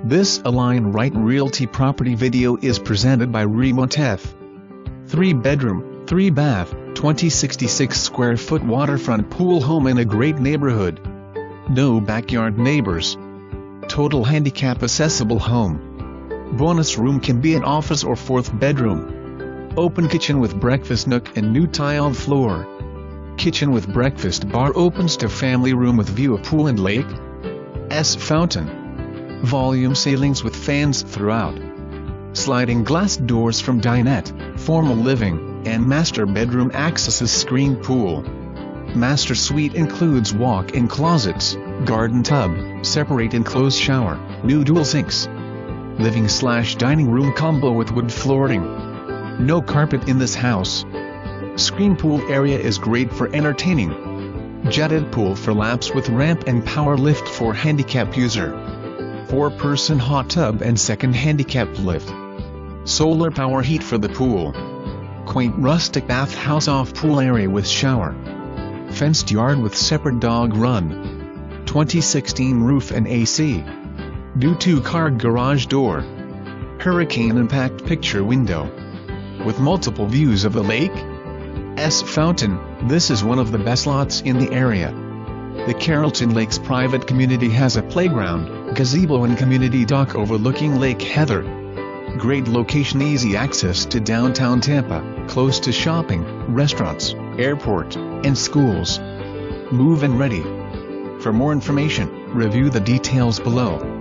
This Align Right Realty property video is presented by F. 3-bedroom, 3-bath, 2066 square foot waterfront pool home in a great neighborhood. No backyard neighbors. Total handicap accessible home. Bonus room can be an office or 4th bedroom. Open kitchen with breakfast nook and new tiled floor. Kitchen with breakfast bar opens to family room with view of pool and lake. Fountain. Volume ceilings with fans throughout. Sliding glass doors from dinette, formal living, and master bedroom accesses screened pool. Master suite includes walk-in closets, garden tub, separate enclosed shower, new dual sinks. Living/dining room combo with wood flooring. No carpet in this house. Screen pool area is great for entertaining. Jetted pool for laps with ramp and power lift for handicap user. 4-person hot tub and second handicap lift. Solar power heat for the pool. Quaint rustic bathhouse off pool area with shower. Fenced yard with separate dog run. 2016 roof and AC. New 2-car garage door. Hurricane impact picture window. With multiple views of the lake. Fountain. This is one of the best lots in the area. The Carrollton Lakes private community has a playground, gazebo and community dock overlooking Lake Heather. Great location, easy access to downtown Tampa, close to shopping, restaurants, airport, and schools. Move-in ready. For more information, review the details below.